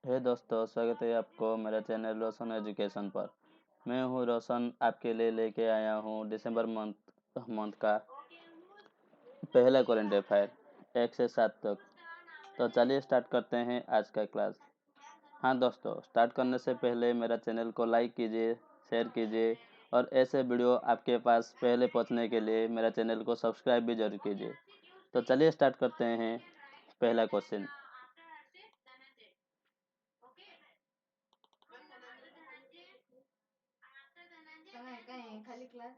हे दोस्तों, स्वागत है आपको मेरे चैनल रोशन एजुकेशन पर। मैं हूं रोशन, आपके लिए लेके आया हूं दिसंबर मंथ का पहला करंट अफेयर 1 से 7 तक। तो चलिए स्टार्ट करते हैं आज का क्लास। हाँ दोस्तों, स्टार्ट करने से पहले मेरा चैनल को लाइक कीजिए, शेयर कीजिए और ऐसे वीडियो आपके पास पहले पहुंचने के लिए मेरा चैनल को सब्सक्राइब भी जरूर कीजिए। तो चलिए स्टार्ट करते हैं पहला क्वेश्चन। खाली क्लास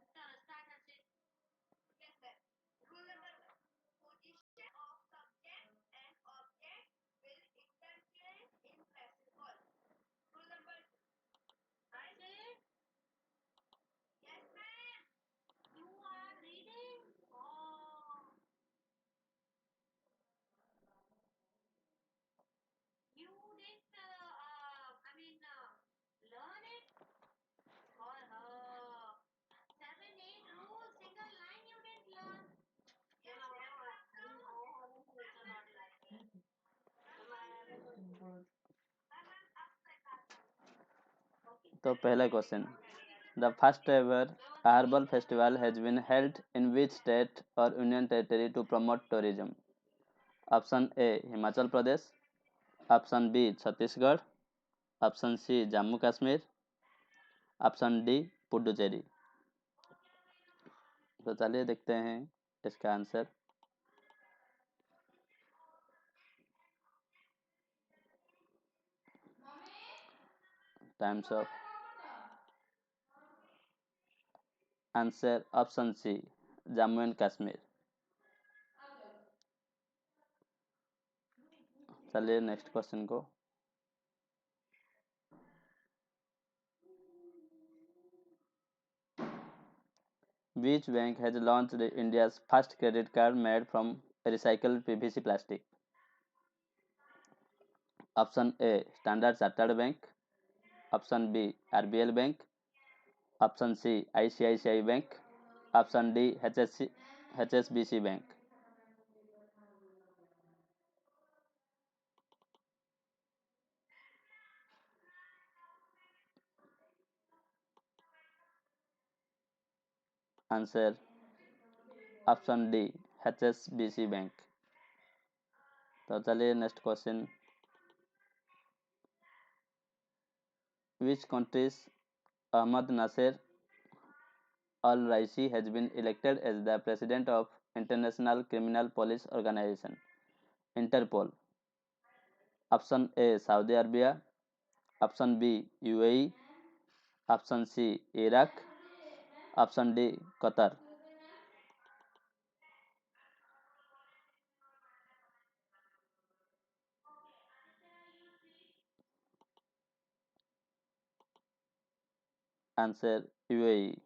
तो पहला question, the first ever herbal festival has been held in which state or union territory to promote tourism? Option A Himachal Pradesh, option B Chhattisgarh, option C Jammu Kashmir, option D Puducherry. तो चलिए देखते हैं इसका answer. Times of answer option C Jammu and Kashmir. चलिए next question को। Which bank has launched India's first credit card made from recycled PVC plastic? Option A Standard Chartered Bank, Option B RBL Bank, Option C ICICI Bank, Option D HSBC Bank. Answer Option D HSBC Bank. तो चलिए next question. Which country's Ahmad Nasser Al-Raisi has been elected as the president of International Criminal Police Organization Interpol? Option A Saudi Arabia, Option B UAE, Option C Iraq, Option D Qatar. Answer UAE.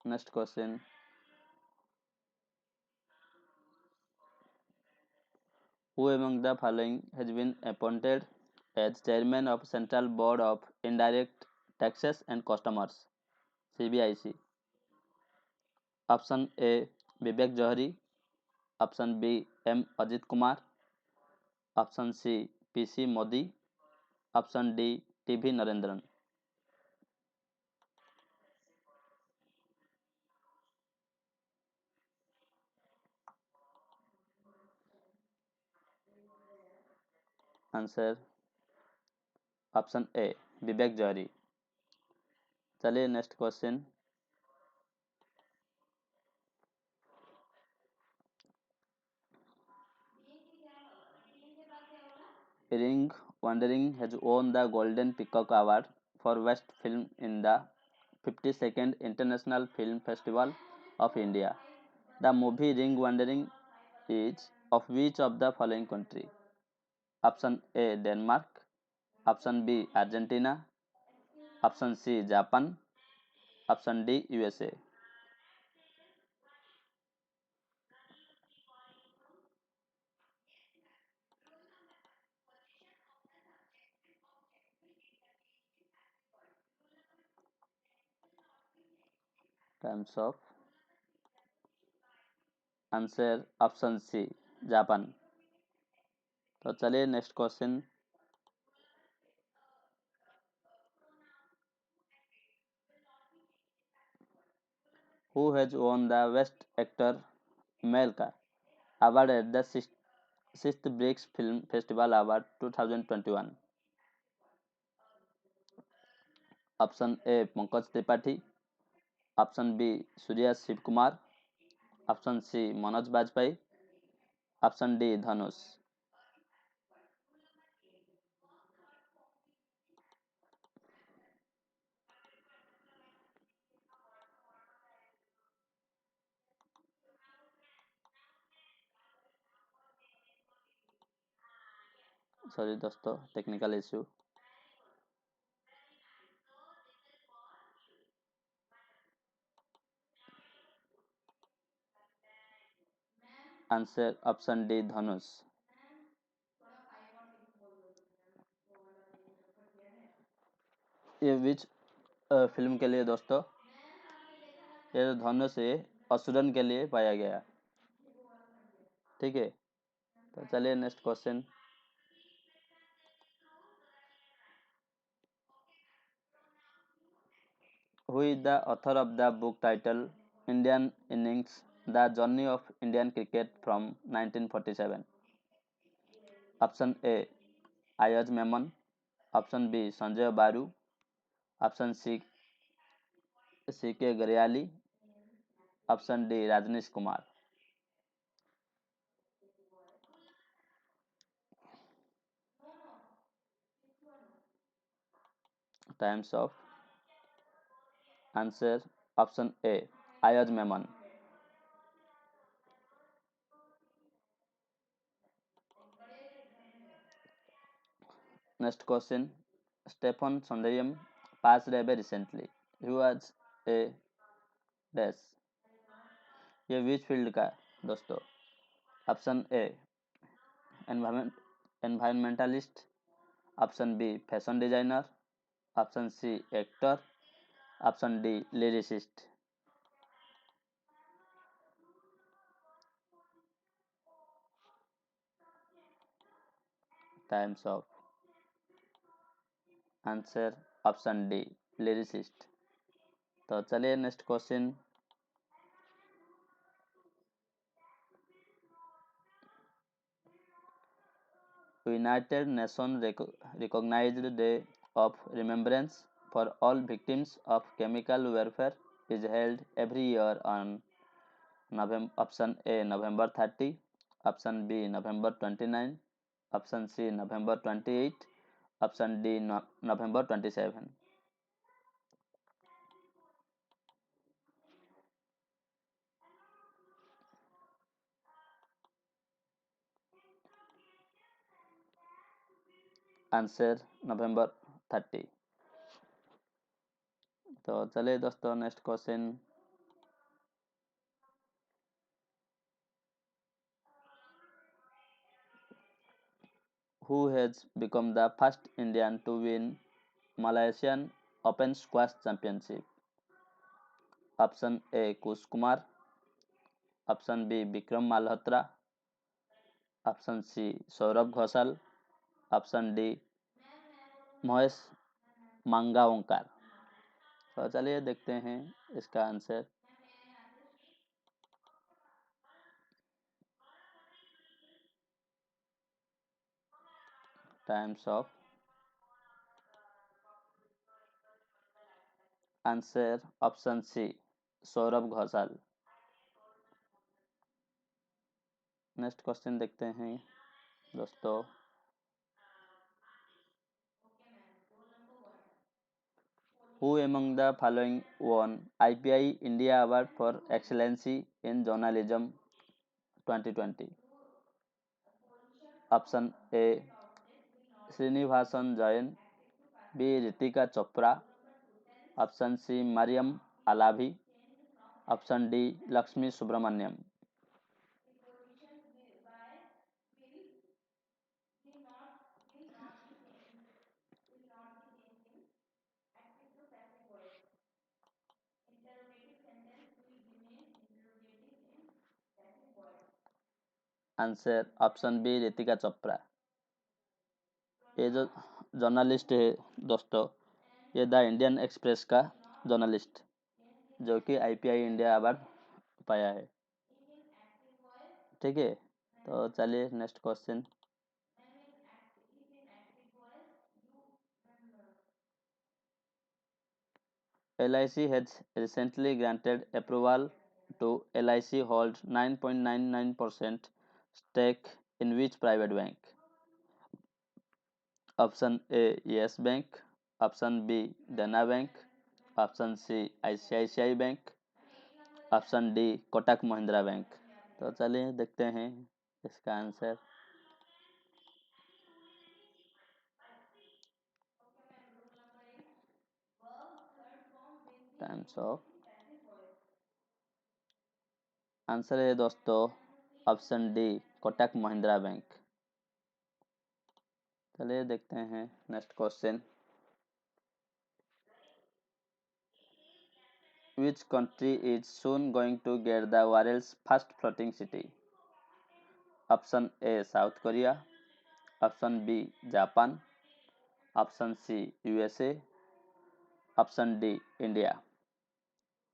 Next question. Who among the following has been appointed as chairman of Central Board of Indirect Taxes and Customers CBIC? Option A Vivek Johari, Option B M Ajit Kumar, Option C PC Modi, Option D TV Narendran. Answer Option A Vivek Johari. चलिए next question. Ring Wandering has won the Golden Peacock Award for Best Film in the 52nd International Film Festival of India. The movie Ring Wandering is of which of the following country? Option A Denmark, Option B Argentina, Option C Japan, Option D USA. Times of answer option C Japan. तो चलिए next question. Who has won the best actor male का award at the sixth BRICS film festival award 2021? Option A Pankaj Tripathi, option B Suriya Shiv Kumar, option C Manoj Bajpayee, option D Dhanush. Sorry दोस्तों, technical issue. Answer option D Dhanush. ये which film के लिए दोस्तों? ये धनुष से असुरन के लिए पाया गया। ठीक है, तो चलिए next question. Who is the author of the book titled Indian Innings: The Journey of Indian Cricket from 1947? Option A Ayaz Memon, option B Sanjay Baru, option C K Gariyali, option D Rajneesh Kumar. Times of. Answer option A Ayaz Memon. Next question. Stephen Sondheim passed away recently. He was a dash. ये विच field का दोस्तों? Option A environmentalist, option B fashion designer, option C actor, option D lyricist. Times of. Answer option D lyricist. तो चलिए next question. United Nation recognized Day of Remembrance for all victims of chemical warfare is held every year on option A November 30, option B November 29, option C November 28, option D November 27। Answer November 30। तो चलिए दोस्तों next question. Who has become the first Indian to win Malaysian Open Squash Championship? Option A Kush Kumar, option B Vikram Malhotra, option C Saurabh Ghosal, option D Mahesh Mangaonkar. तो चलिए देखते हैं इसका answer. Times of. Answer option C Saurabh Ghosal. Next question देखते हैं दोस्तों। Who among the following won IPI India Award for Excellency in Journalism 2020? Option A Srinivasan Jain, B Ritika Chopra, option C Mariyam Alavi, option D Lakshmi Subramaniam. Answer option B Ritika Chopra. ये जो जर्नलिस्ट है दोस्तों, ये the Indian express का जर्नलिस्ट, जो कि IPI इंडिया अवार्ड पाया है। ठीक है, तो चलिए next question. LIC has recently granted approval to LIC hold 9.99% stake in which private bank? Option A yes bank, option B Dena bank, option C ICICI bank, option D Kotak Mahindra bank. तो चलिए देखते हैं इसका आंसर। Times of. आंसर है दोस्तों option D Kotak Mahindra bank. चलिए देखते हैं next question. Which country is soon going to get the world's first floating city? Option A South Korea, option B Japan, option C USA, option D India.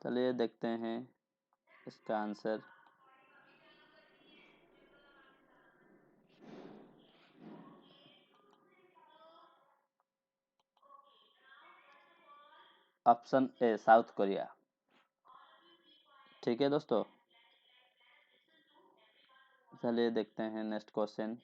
चलिए देखते हैं इसका answer. Option A South Korea. ठीक है दोस्तों, चलिए देखते हैं next question.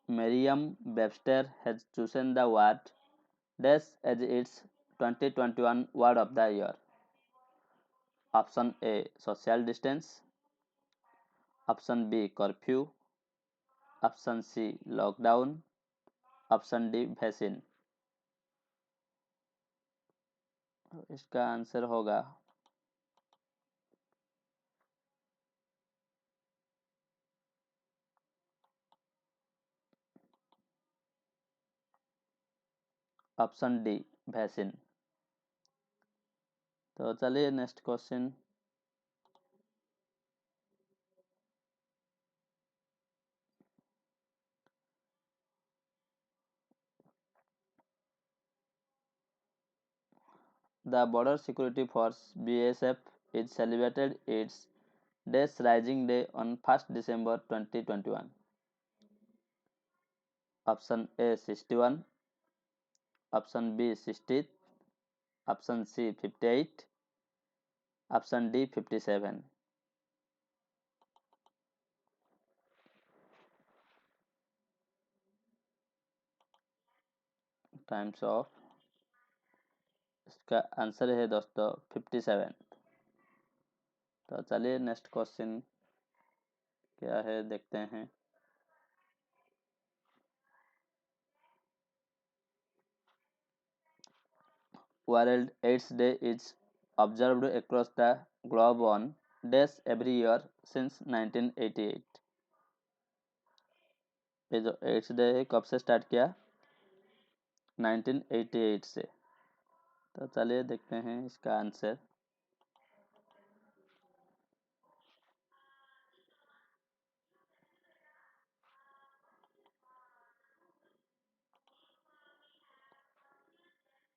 Merriam-Webster has chosen the word dash as its 2021 word of the year. Option A social distance, option B curfew, option C lockdown, option D vaccine. इसका answer होगा option D vaccine. तो चलिए next question. The Border Security Force BSF is celebrated its Days Rising Day on 1st December 2021. Option A 61, option B 60, option C 58, option D 57। Times off. इसका answer है दोस्तों 57। तो चलिए next question क्या है देखते हैं। World AIDS Day is observed across the globe on days every year since 1988। ये जो एड्स डे है कब से स्टार्ट किया? 1988 से। तो चलिए देखते हैं इसका answer.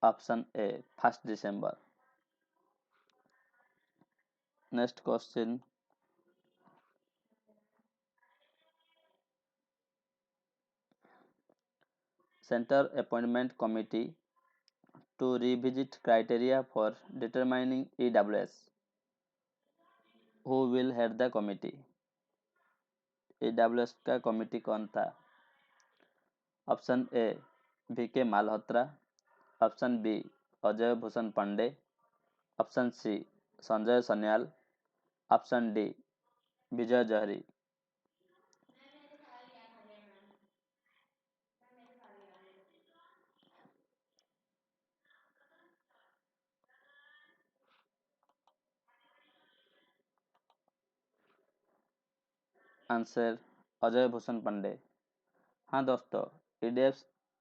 Option A 1 December. Next question. Centre appointment committee to revisit criteria for determining EWS. Who will head the committee? EWS का कमिटी कौन था? Option A VK Malhotra, option B Ajay Bhushan Pandey, option C Sanjay Sanyal, option D Vijay Jahari. Answer Ajay Bhushan Pandey. हाँ दोस्तों,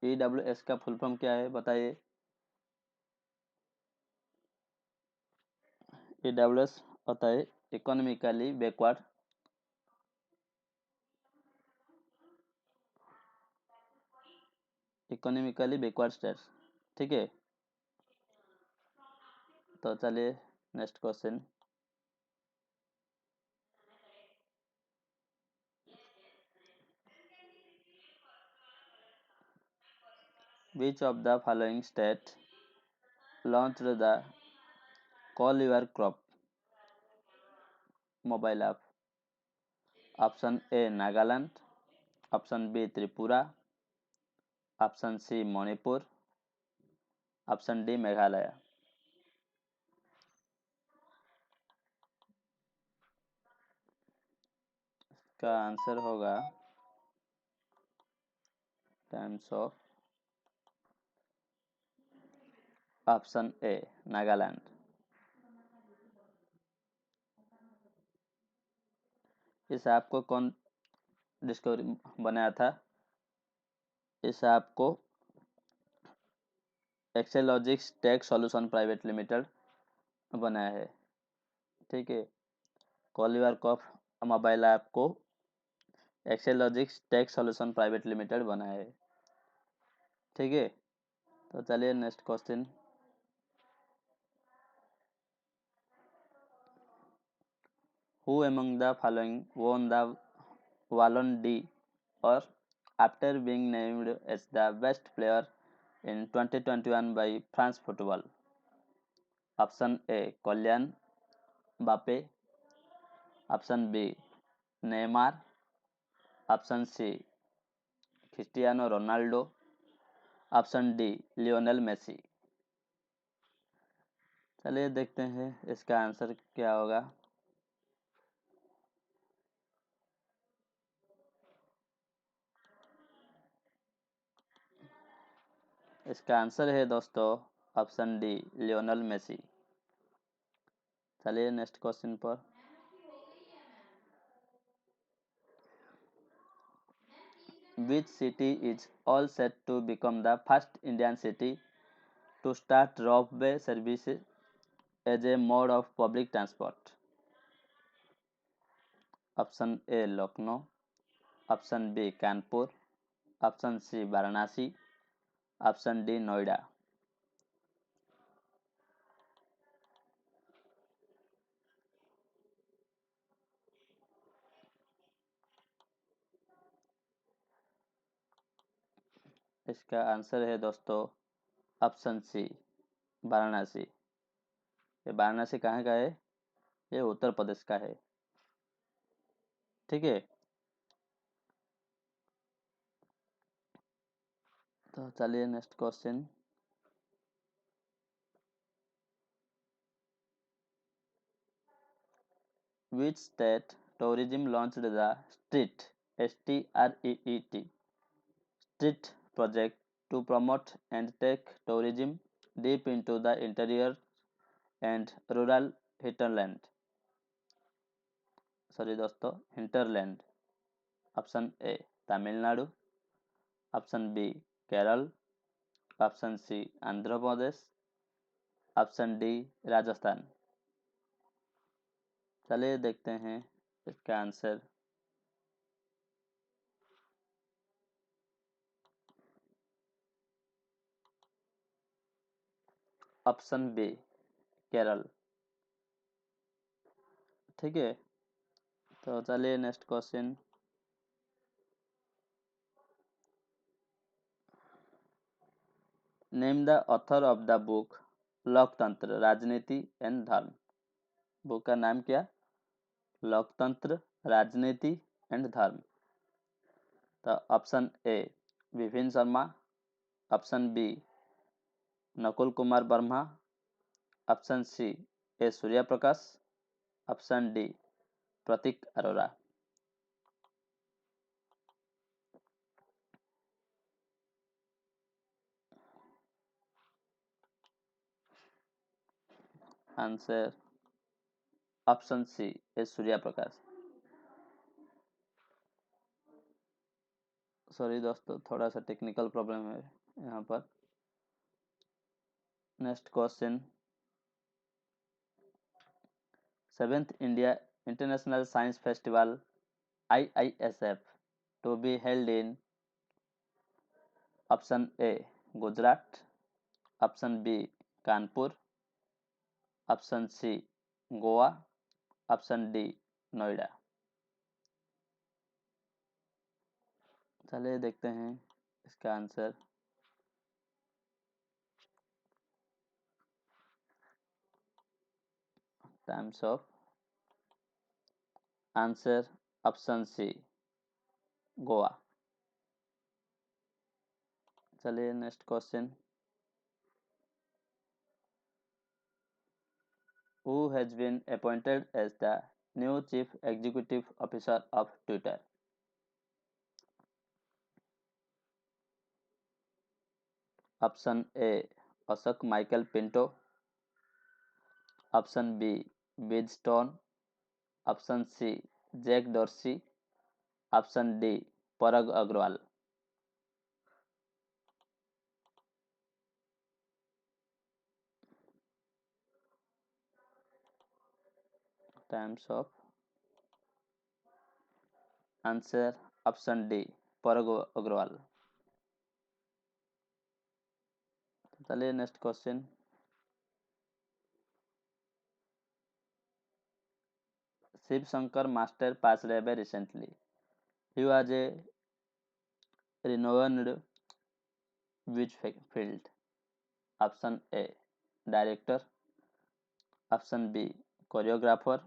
EWS का full form क्या है बताइए? EWS होता है इकोनॉमिकली बैकवर्ड स्टेट्स। ठीक है, तो चलिए next question. Which of the following state launched the Call Your Crop mobile app? Option A Nagaland, option B Tripura, option C Manipur, option D Meghalaya. इसका आंसर होगा times of option A Nagaland. इस app को कौन discovery बनाया था? इस app को एक्सेलॉजिक्स take solution private limited बनाया है। ठीक है, call your crop mobile app को एक्सेलॉजिक्स टेक सॉल्यूशन प्राइवेट लिमिटेड बनाया है। ठीक है, तो चलिए next question. Who among the following won the Ballon d'Or after being named as the best player in 2021 by France Football? Option A Kylian Mbappe, option B Neymar, option C Cristiano Ronaldo, option D Lionel Messi. चलिए देखते हैं इसका answer क्या होगा। इसका answer है दोस्तों option D Lionel Messi. चलिए नेक्स्ट क्वेश्चन पर। Which city is all set to become the first Indian city to start roadway services as a mode of public transport? Option A Lucknow, option B Kanpur, option C Varanasi, option D Noida। इसका answer है दोस्तों option सी वाराणसी। ये वाराणसी कहाँ का है? ये उत्तर प्रदेश का है। ठीक है, तो चलिए next question. Which state tourism launched the STREET STREET street project to promote and take tourism deep into the interior and rural hinterland? Sorry दोस्तों, hinterland। Option A Tamil Nadu, option B Kerala, option C Andhra Pradesh, option D Rajasthan. चलिए देखते हैं इसका answer. Option B Kerala. ठीक है, तो चलिए next question. Name the author of the book लोकतंत्र राजनीति एंड धर्म। बुक का नाम क्या? लोकतंत्र राजनीति एंड धर्म। तो option A Vipin Sharma, option B Nakul Kumar Verma, option C A Surya Prakash, option D Prateek Arora. Answer option C A Surya Prakash. Sorry दोस्तों, थोड़ा सा टेक्निकल प्रॉब्लम है यहाँ पर। Next question. 7th India International Science Festival IISF to be held in option A Gujarat, option B Kanpur, option C Goa, option D Noida. चलिए देखते हैं इसका answer. Times of answer option C Goa. चलिए next question. Who has been appointed as the new chief executive officer of Twitter? Option A Ashok Michael Pinto, option B Biz Stone, option C Jack Dorsey, option D Parag Agrawal. Times of answer option D Parag Agrawal. चलिए next question. Shiv Shankar Master passed away recently. He was a renowned which field? Option A director, option B choreographer,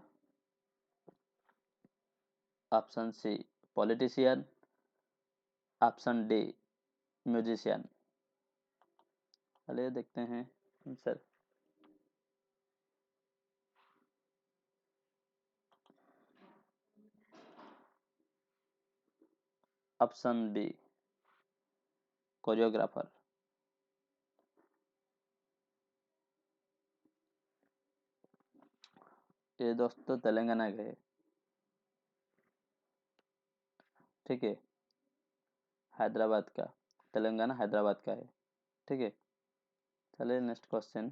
option C politician, option D musician. चलिए देखते हैं answer. Option B choreographer. ये दोस्तों तेलंगाना के, ठीक है, हैदराबाद का, तेलंगाना हैदराबाद का है, ठीक है। चलिए next question.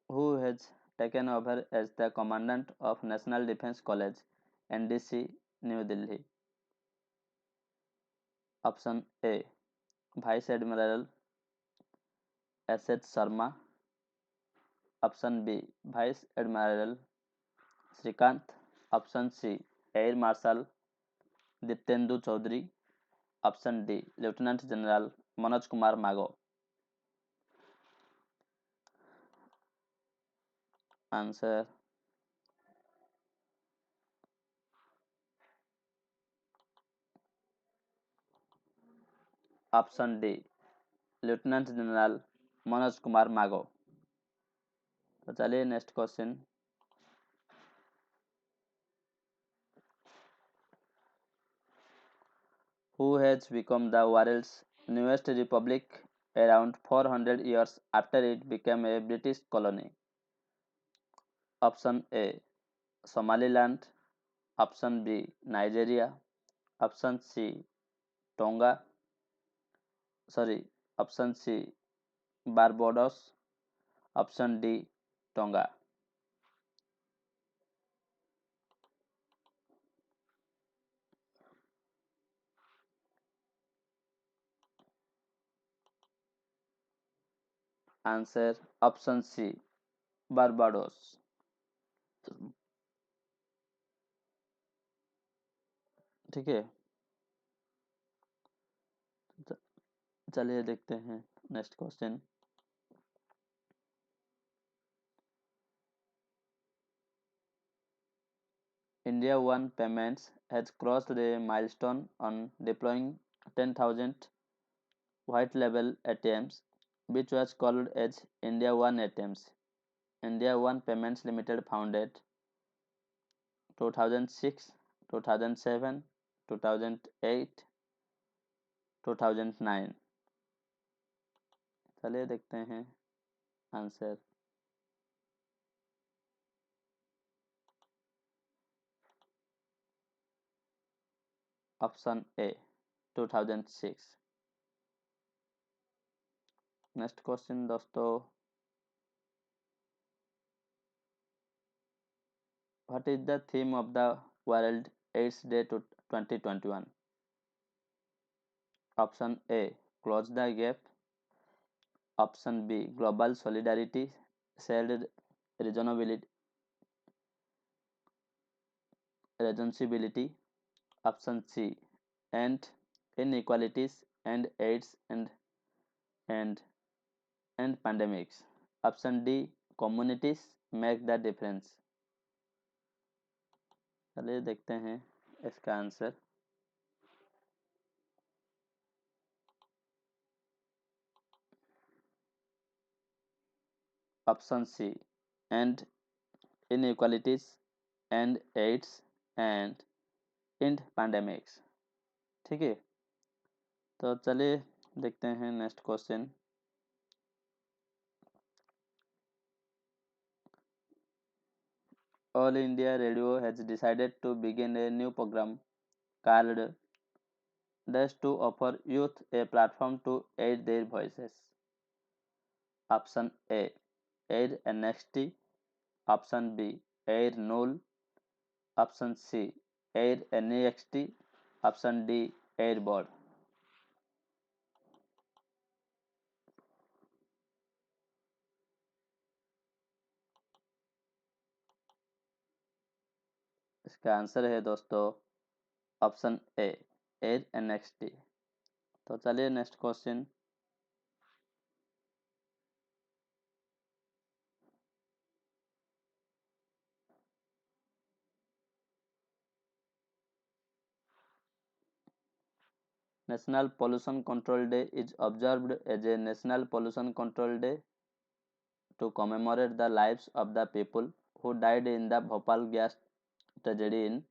Who has taken over as the commandant of National Defence College, NDC, New Delhi? Option A Vice Admiral S.H. Sharma, option B Vice Admiral Srikant, option C Air Marshal Diptendu Chaudhary, option D Lieutenant General Manoj Kumar Mago। Answer option D lieutenant general Manoj Kumar मागो। तो चलिए next question. Who has become the world's newest republic around 400 years after it became a British colony? Option A Somaliland, option B Nigeria, option C Tonga, option C Barbados, option D Tonga। Answer option C Barbados. ठीक है, चलिए देखते हैं next question. India One Payments has crossed the milestone on deploying 10,000 white label ATMs, which was called as India One ATMs. India One Payments Limited founded 2006, 2007, 2008, 2009। चलिए देखते हैं answer. Option A 2006। Next question दोस्तों, what is the theme of the world AIDS day 2021? Option A, close the gap. Option B, global solidarity, shared responsibility. Option C, end inequalities and AIDS and end pandemics. Option D, communities make the difference. चलिए देखते हैं इसका answer. Option C, end inequalities and AIDS and end pandemics। ठीक है, तो चलिए देखते हैं next question. All India Radio has decided to begin a new programme called Dash to offer youth a platform to aid their voices. Option A, Air NXT. Option B, Air Null. Option C, Air NEXT. Option D, Airboard। इसका answer है दोस्तों option ए, air NXT। तो चलिए next question. National Pollution Control Day is observed as a National Pollution Control Day to commemorate the lives of the people who died in the Bhopal gas tragedy in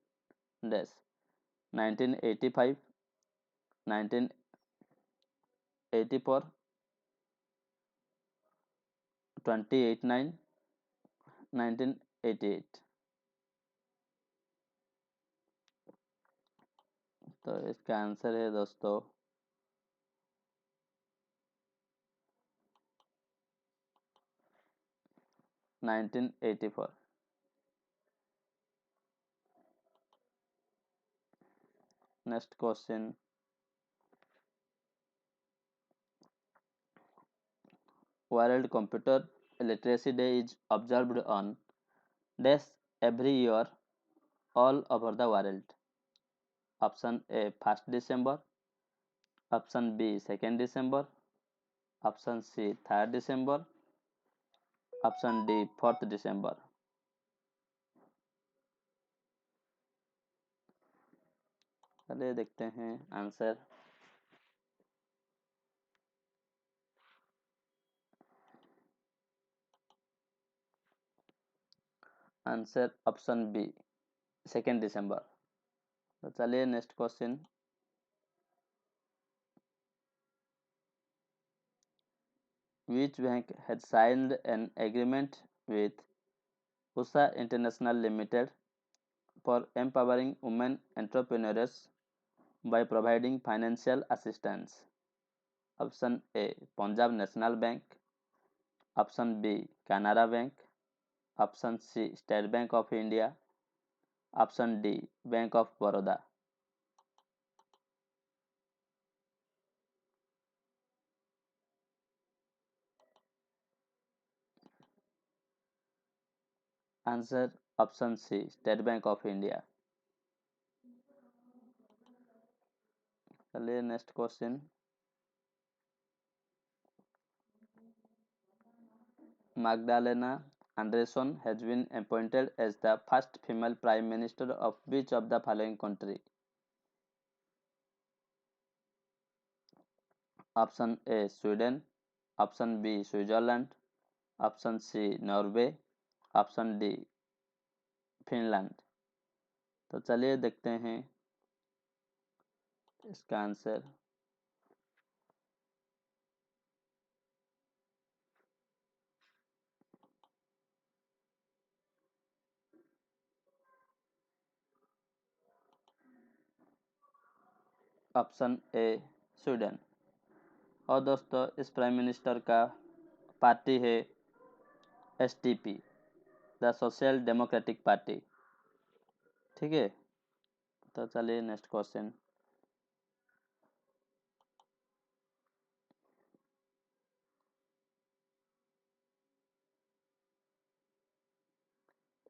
dash 1985, 1984, 2089, 1988। तो इसका answer है दोस्तों 1984। Next question, World Computer Literacy Day is observed on dash every year all over the world. Option A 1 दिसंबर। Option B 2 दिसंबर। Option C 3 दिसंबर। Option D 4 दिसंबर। चलिए देखते हैं आंसर। आंसर ऑप्शन बी 2 दिसंबर। तो चलिए next question, which bank had signed an agreement with USA International Limited for empowering women entrepreneurs by providing financial assistance? Option A, Punjab National Bank. Option B, Canara Bank. Option C, State Bank of India. Option D, Bank of Baroda। Answer option C, state bank of India. चलिए next question, Magdalena Anderson has been appointed as the first female prime minister of which of the following country? Option A, Sweden. Option B, Switzerland. Option C, Norway. Option D, Finland. तो चलिए देखते हैं इसका answer. Option ए, Sweden. और दोस्तों इस prime minister का party है SDP, the social democratic party. ठीक है, तो चलिए next question.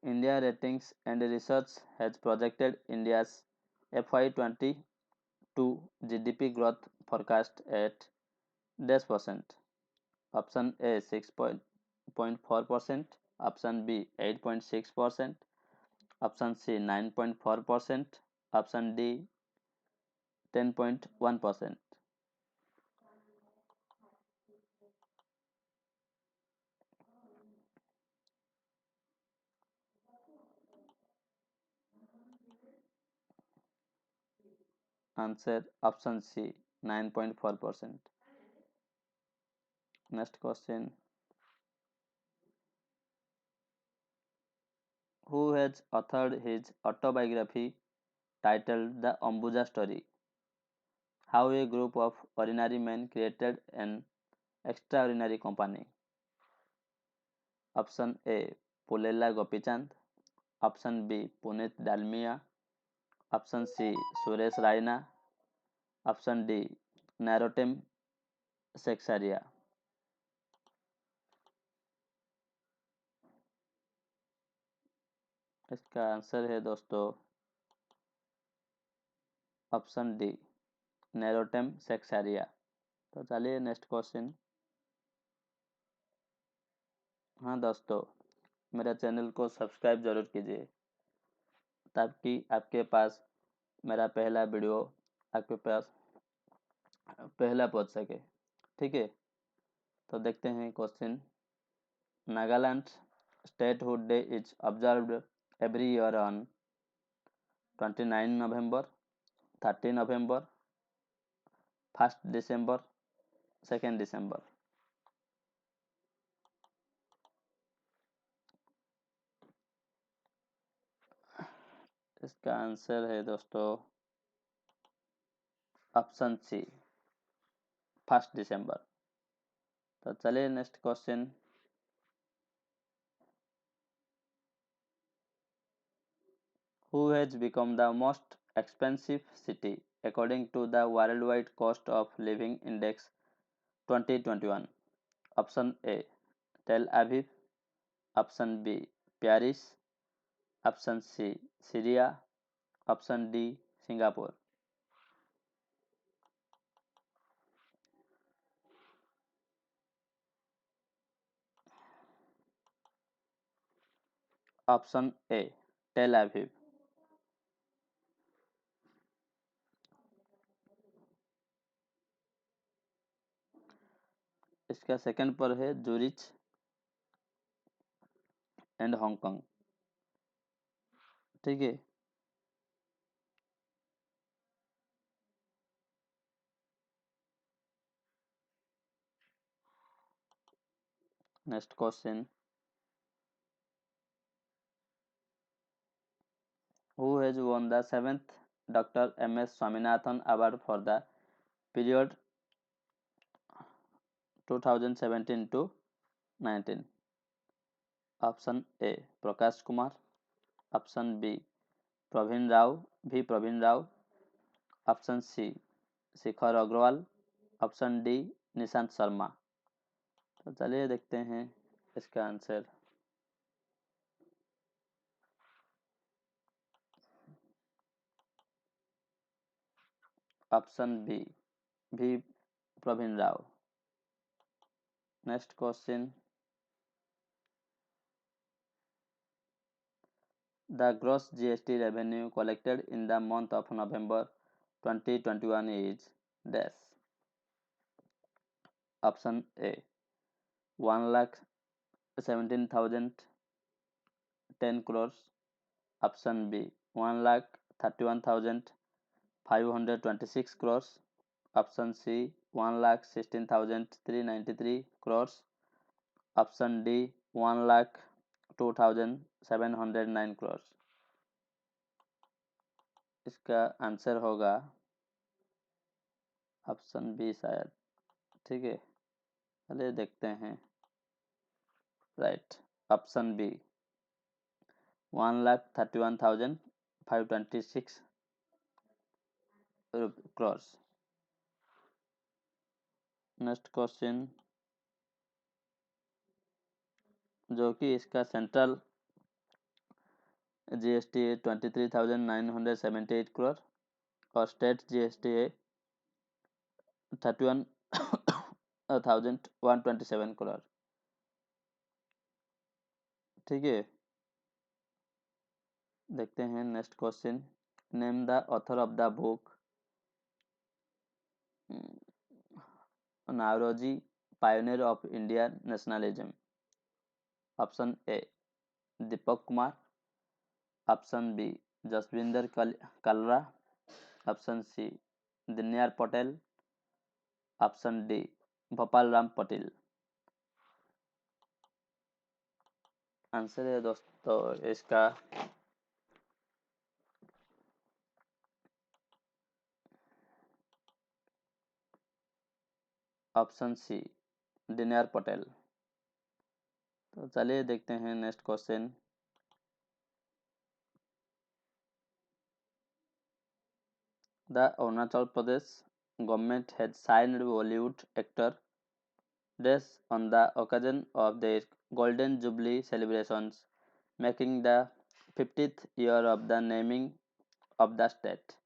India Ratings and Research has projected India's FY22 GDP growth forecast at %. Option A 6.4%, option B 8.6%, option C 9.4%, option D 10.1%. Answer option C 9.4%. Next question. Who has authored his autobiography titled The Ambuja Story? How a group of ordinary men created an extraordinary company. Option A Pullela Gopichand, option B Puneet Dalmia, option C Suresh Raina, option D Narottam Seksaria. इसका answer है दोस्तों option D नैरोटम सेक्सारिया। तो चलिए next question. हाँ दोस्तों, मेरे channel को subscribe जरूर कीजिए ताकि आपके पास मेरा पहला वीडियो आपके पास पहला पहुंच सके। ठीक है, तो देखते हैं question. Nagaland statehood day is observed every year on 29 नवंबर, 30 नवंबर, 1 दिसंबर, 2 दिसंबर। इसका आंसर है दोस्तों ऑप्शन सी 1 दिसंबर। तो चलिए next question. Who has become the most expensive city according to the Worldwide Cost of Living Index 2021? Option A Tel Aviv, option B Paris, option C Syria, option D Singapore. Option A Tel Aviv. इसका second पर है Zurich and Hong Kong. ठीक है, next question. Who has won the 7th Dr. M.S. Swaminathan Award for the period 2017 to 19? Option A Prakash Kumar, option B Praveen Rao, option C Shikhar Agarwal, option D Nishant Sharma. तो चलिए देखते हैं इसका answer. Option B Praveen Rao. Next question. The gross GST revenue collected in the month of November 2021 is dash. Option A 1,17,010 crores. Option B 1,31,526 crores. Option C 1,16,393 crores. Option D 1,02,709 crores. इसका answer होगा option B शायद। ठीक है, चलिए देखते हैं। Right, option B 1,31,526 crores। Next question, जो कि इसका सेंट्रल जीएसटी 23,978 करोड़ और स्टेट जीएसटी 31,127 करोड़। ठीक है, देखते हैं next question. Name the author of the book Naoroji pioneer of Indian nationalism. Option A Deepak Kumar, option B Jaswinder Kalra, option C Deendayal Patel, option D Bhopal Ram Patel. Answer है दोस्तों इसका ऑप्शन सी दीनदयाल पटेल। तो चलिए देखते हैं next question. The Arunachal Pradesh government had signed Bollywood actor Des on the occasion of their Golden Jubilee celebrations, making the 50th year of the naming of the state.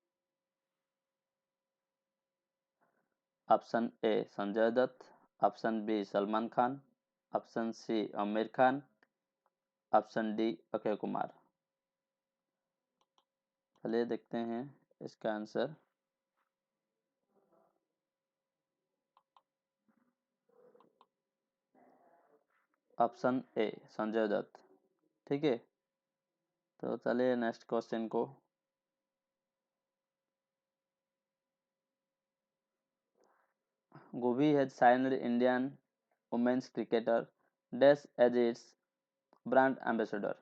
Option A Sanjay Dutt, Option B Salman Khan, Option C Amir Khan, Option D Akshay Kumar. चलिए देखते हैं इसका answer. Option A Sanjay Dutt. ठीक है, तो चलिए next question को। Govi has signed Indian women's cricketer Dash as its brand ambassador.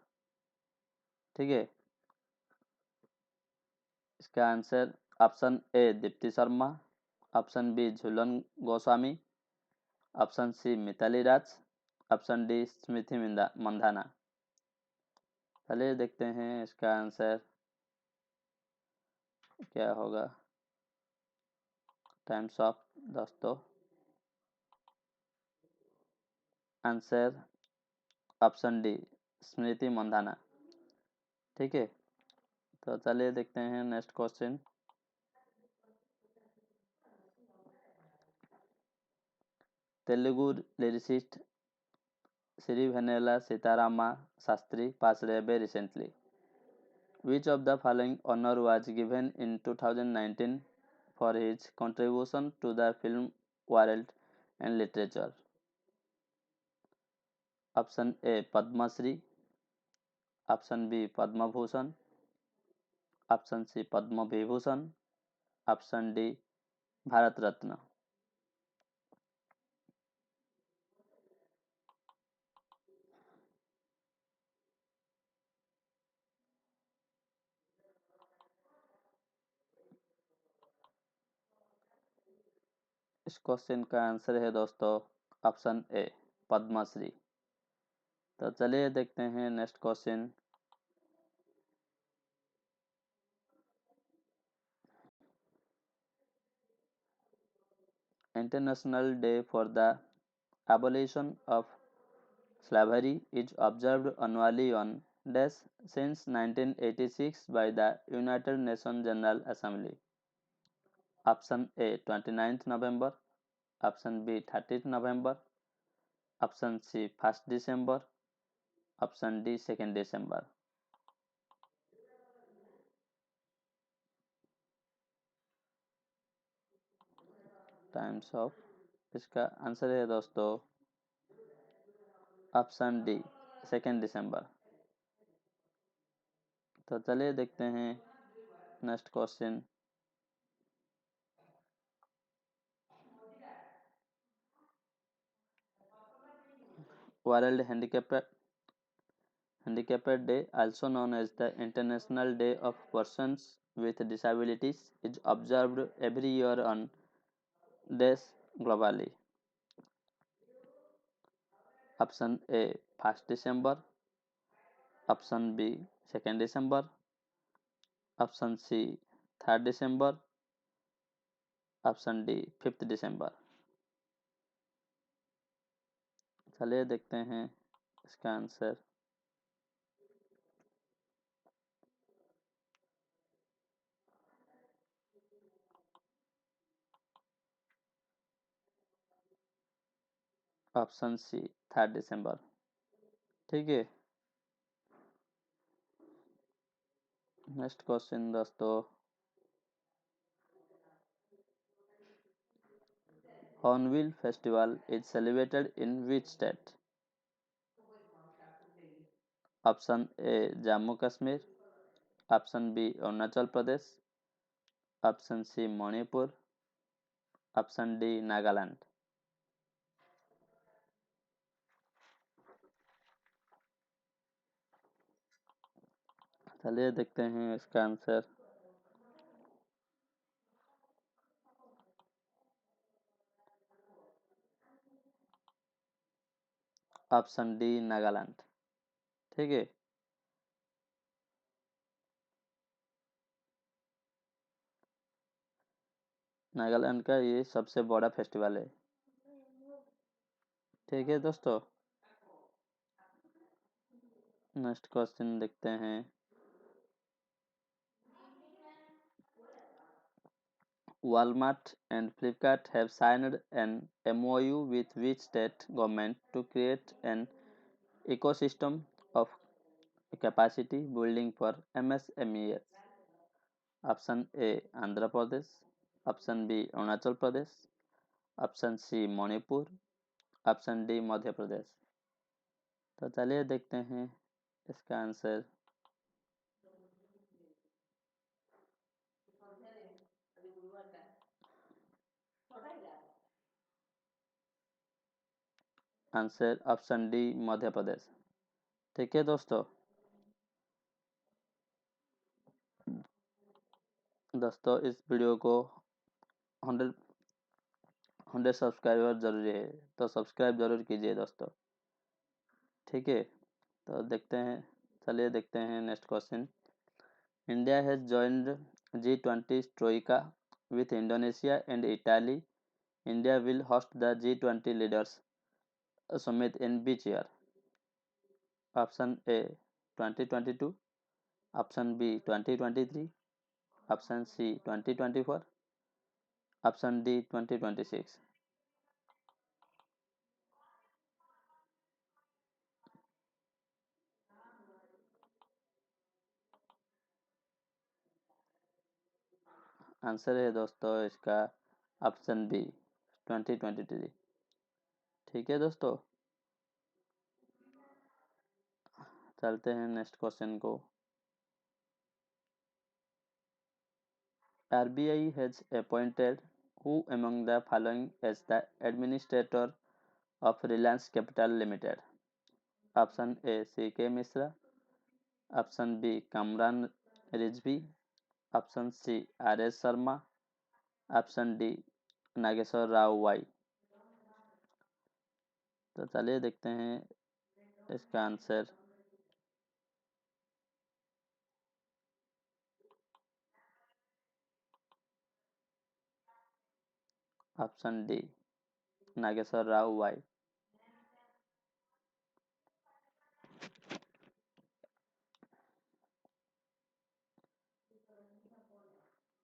ठीक है, इसका answer option A Deepti Sharma, option B Jhulan Goswami, option C Mithali Raj, option D Smriti Mandhana. चलिए देखते हैं इसका आंसर क्या होगा। टाइम्स ऑफ दोस्तों, answer option D Smriti Mandhana. ठीक है, तो चलिए देखते हैं next question. Telugu lyricist Sirivennela Sitarama Shastri passed away recently. Which of the following honor was given in 2019 for his contribution to the film world and literature? Option A Padma Shri, Option B Padma Bhushan, Option C Padma Vibhushan, Option D Bharat Ratna। इस question का answer है दोस्तों option ए पद्मश्री। तो चलिए देखते हैं next question. International day for the abolition of slavery is observed annually on dash since 1986 by the United Nations General Assembly. Option A 29th November, Option B 30th November, Option C 1st December, Option D 2nd December। Times off, इसका answer है दोस्तों option D 2nd दिसंबर। तो चलिए देखते हैं next question. World Handicapped Day, also known as the International Day of Persons with Disabilities, is observed every year on days globally. Option A 1 दिसंबर, option B 2 दिसंबर, option C 3 दिसंबर, option D 5 दिसंबर। चलिए देखते हैं इसका आंसर। ऑप्शन सी 3 दिसंबर। ठीक है, नेक्स्ट क्वेश्चन दोस्तों। Hornbill Festival is celebrated in which state? Option A Jammu Kashmir, option B Arunachal Pradesh, option C Manipur, option D Nagaland. चलिए देखते हैं इसका आंसर। Option D Nagaland. ठीक है, नागालैंड का ये सबसे बड़ा फेस्टिवल है। ठीक है दोस्तों, नेक्स्ट क्वेश्चन देखते हैं। Walmart and Flipkart have signed an MOU with which state government to create an ecosystem of capacity building for MSMEs? Option A Andhra Pradesh, option B Arunachal Pradesh, option C Manipur, option D Madhya Pradesh. तो चलिए देखते हैं इसका answer. Answer option D Madhya Pradesh. ठीक है दोस्तों, इस video को 100 सब्सक्राइबर जरूरी है, तो सब्सक्राइब जरूर कीजिए दोस्तों। ठीक है, तो देखते हैं, चलिए देखते हैं next question. India has joined G20 Troikaa with Indonesia and Italy. India will host the G20 leaders summit in which year? Option A 2022, option B 2023, option C 2024, option D 2026। Answer है दोस्तों इसका ऑप्शन बी 2023। ठीक है दोस्तों, चलते हैं next question को। RBI has appointed who among the following as the administrator of Reliance Capital Limited? Option A CK Mishra, option B Kamran Rizvi, option C RS Sharma, option D Nageshwar Rao Y. तो चलिए देखते हैं इसका answer. Option D Nageshwar Rao Y.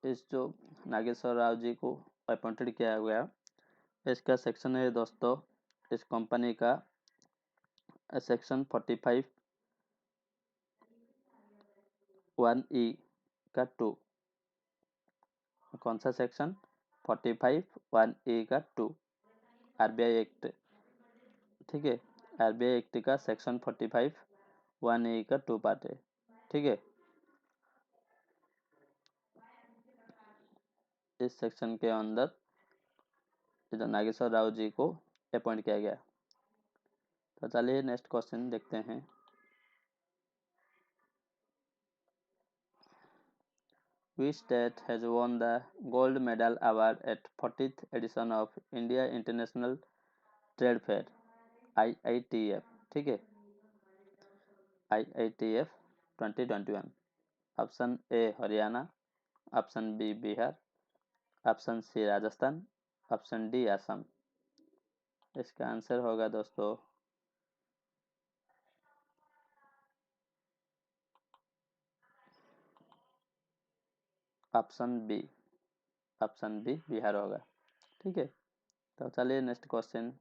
इस जो नागेश्वर राव जी को appointed किया गया, इसका सेक्शन है दोस्तों, इस कंपनी का सेक्शन 45(1)(e) का 2। कौन सा सेक्शन? 45(1)(e) का 2, आरबीआई एक्ट। ठीक है, आरबीआई एक्ट का सेक्शन 45(1)(e) का 2 पार्ट है। ठीक है, इस सेक्शन के अंदर नागेश्वर राव जी को अपॉइंट किया गया। तो चलिए नेक्स्ट क्वेश्चन देखते हैं। Which state has won the gold medal award at 40th edition of India International Trade Fair? IITF, ठीक है, IITF 2021। Option A Haryana, option B Bihar, option C Rajasthan, option D Assam. इसका आंसर होगा दोस्तों option B, option B Bihar होगा, ठीक है। तो चलिए next question.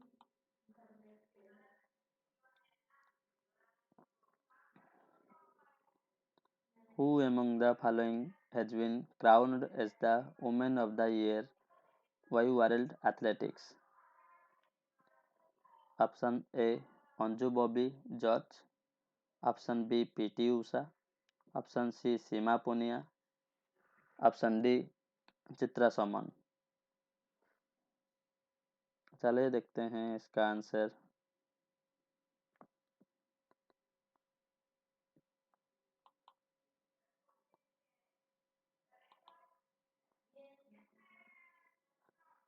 Who among the following has been crowned as the Woman of the Year by World Athletics? Option A Anju Bobby George, option B PT Usha, option C Seema Punia, option D Chitra Soman. चलिए देखते हैं इसका answer.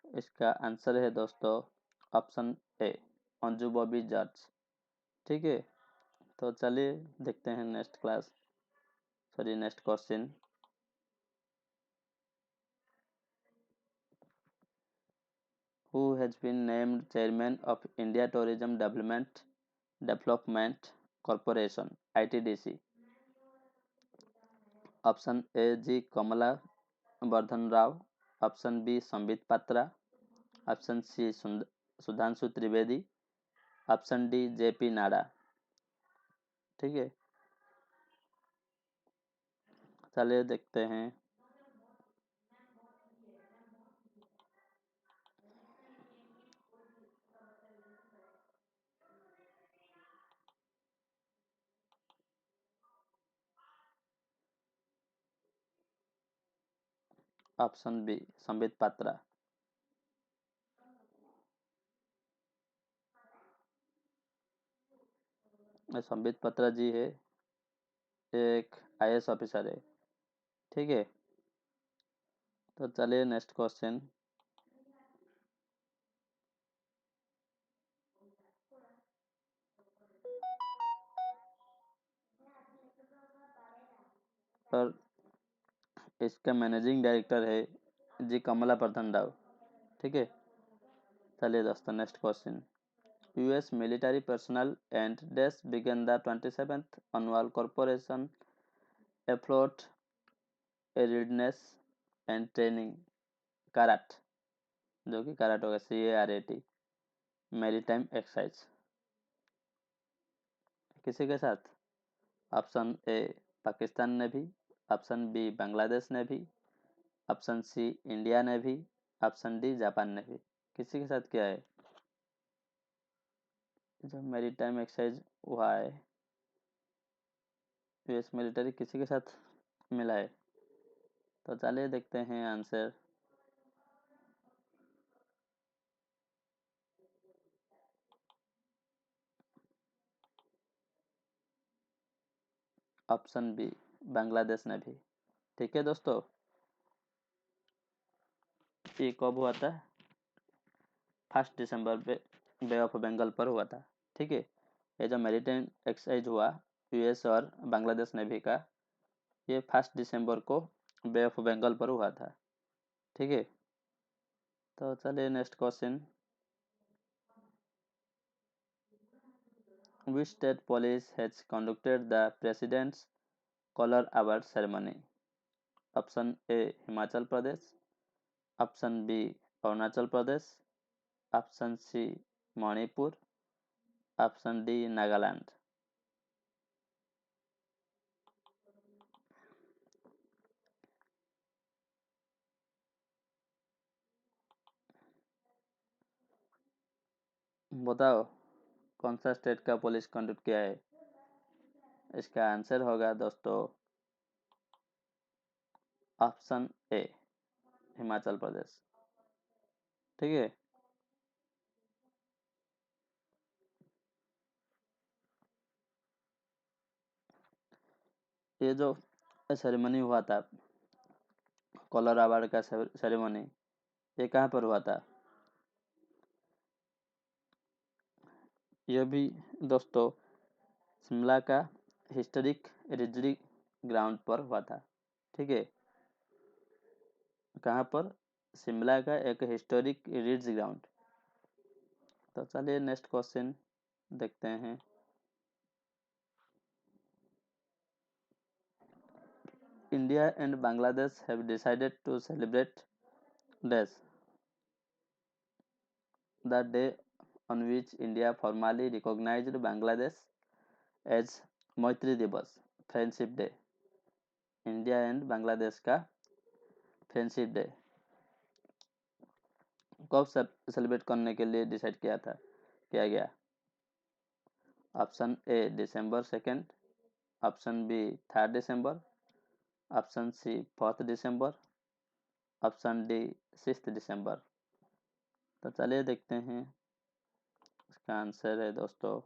इसका आंसर है दोस्तों ऑप्शन ए अंजू बॉबी जॉर्ज, ठीक है। तो चलिए देखते हैं next question. Who has been named chairman of India Tourism Development Corporation ITDC? Option A G Kamala Vardhana Rao, option B Sambit Patra, option C Sudhanshu Trivedi, option D JP Nadda, ठीक है। चलिए देखते हैं। Option B Sambit Patra. संबित पात्रा जी है, एक IAS ऑफिसर है, ठीक है। तो चलिए नेक्स्ट क्वेश्चन। और इसका मैनेजिंग डायरेक्टर है जी कमला वर्धन राव, ठीक है। चलिए दोस्तों next question. US military personnel and dash began the 27th annual corporation effort readiness and training कराट, जो कि कराट होगा CARAT मैरीटाइम एक्सरसाइज, किसी के साथ? Option A Pakistan navy, option B Bangladesh navy, option C India navy, option D Japan navy. किसी के साथ क्या है? जो मैरीटाइम एक्सरसाइज हुआ है US मिलिट्री किसी के साथ मिला है? तो चलिए देखते हैं answer. Option B Bangladesh navy, ठीक है दोस्तों। ये कब हुआ था? 1 दिसंबर बे ऑफ बंगाल पर हुआ था, ठीक है। ये जो मैरीटाइम एक्सरसाइज हुआ US और बांग्लादेश नेवी का, ये 1 दिसंबर को बे ऑफ बंगाल पर हुआ था, ठीक है। तो चलिए next question. Which state police has conducted the president's color award ceremony? Option A Himachal Pradesh, option B Arunachal Pradesh, option C Manipur, option D Nagaland. बताओ कौन सा स्टेट का पुलिस कंडक्ट किया है? इसका आंसर होगा दोस्तों ऑप्शन ए हिमाचल प्रदेश, ठीक है। ये जो सेरेमनी हुआ था कॉलर अवार्ड का सेरेमनी, ये कहाँ पर हुआ था? यह भी दोस्तों शिमला का हिस्टोरिक रिजरी ग्राउंड पर हुआ था। ठीक है, कहाँ पर? शिमला का एक हिस्टोरिक रिज ग्राउंड। तो चलिए नेक्स्ट क्वेश्चन देखते हैं। India and Bangladesh have decided to celebrate dash the day on which India formally recognized Bangladesh as Maitri Divas, friendship day. India and Bangladesh का फ्रेंडशिप डे कब सेलिब्रेट करने के लिए डिसाइड किया गया? ऑप्शन ए दिसंबर 2, ऑप्शन बी 3 दिसंबर, ऑप्शन सी 4 दिसंबर, ऑप्शन डी 6 दिसंबर। तो चलिए देखते हैं, इसका आंसर है दोस्तों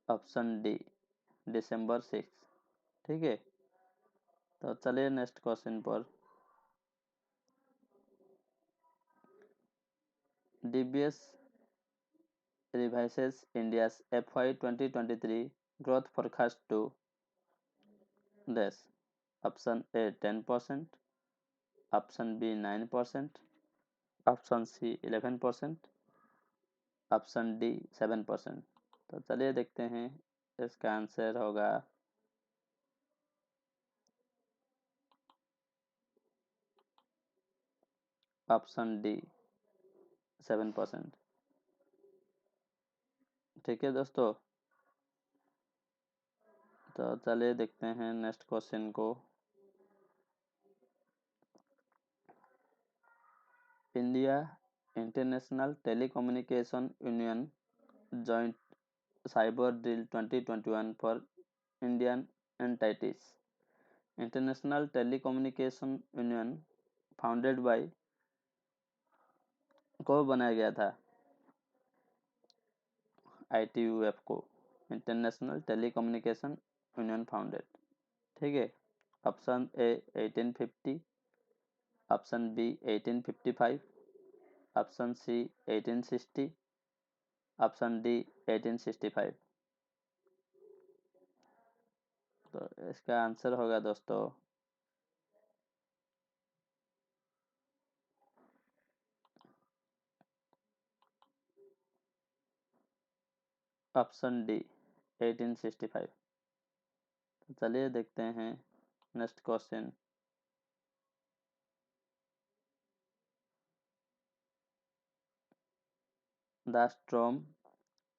ऑप्शन डी दिसंबर 6। ठीक है, तो चलिए नेक्स्ट क्वेश्चन पर। DBS revises India's FY 2023 growth forecast to dash option A 10%, option B 9%, option C 11%, option D 7%। तो चलिए देखते हैं, इसका आंसर होगा ऑप्शन डी 7%। ठीक है दोस्तों, तो चलिए देखते हैं नेक्स्ट क्वेश्चन को। India international telecommunication union joint cyber drill 2021 for Indian entities. International telecommunication union founded by को बनाया गया था? ITUF को, इंटरनेशनल टेलीकम्युनिकेशन यूनियन फाउंडेड। ठीक है, option A 1850, option B 1855, option C 1860, option D 1865। तो इसका आंसर होगा दोस्तों ऑप्शन डी 1865। तो चलिए देखते हैं next question. The storm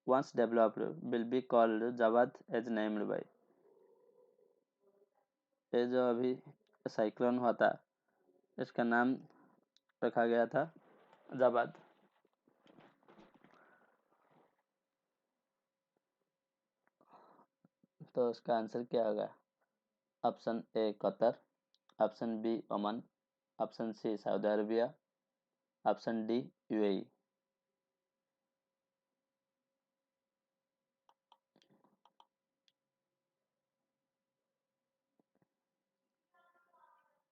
once developed will be called Jawad as named by। ये जो अभी साइक्लोन हुआ था, इसका नाम रखा गया था जवाद। तो इसका आंसर क्या होगा? Option A Qatar, option B Oman, option C Saudi Arabia, option D UAE।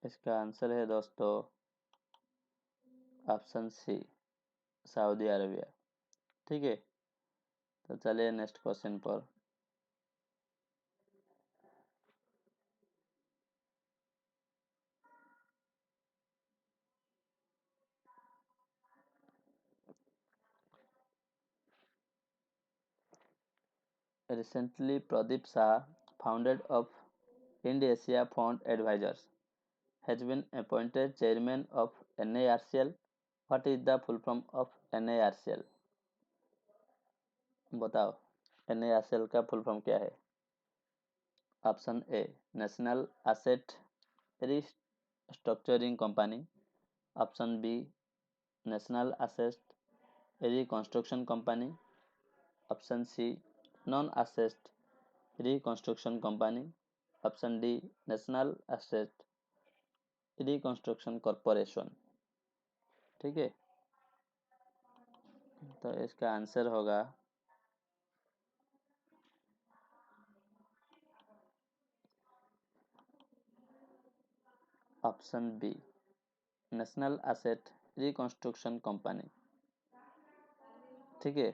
इसका आंसर है दोस्तों ऑप्शन सी सऊदी अरबिया। ठीक है, तो चलिए नेक्स्ट क्वेश्चन पर। Recently, Pradeep Shah, founder of Ind Asia Fund Advisors, has been appointed chairman of NARCL. What is the full form of NARCL? बताओ, NARCL का फुल फॉर्म क्या है? Option A national asset restructuring company, option B national asset reconstruction company, option C non asset reconstruction company, option D national asset reconstruction corporation. ठीक है, तो इसका answer होगा option B national asset reconstruction company. ठीक है,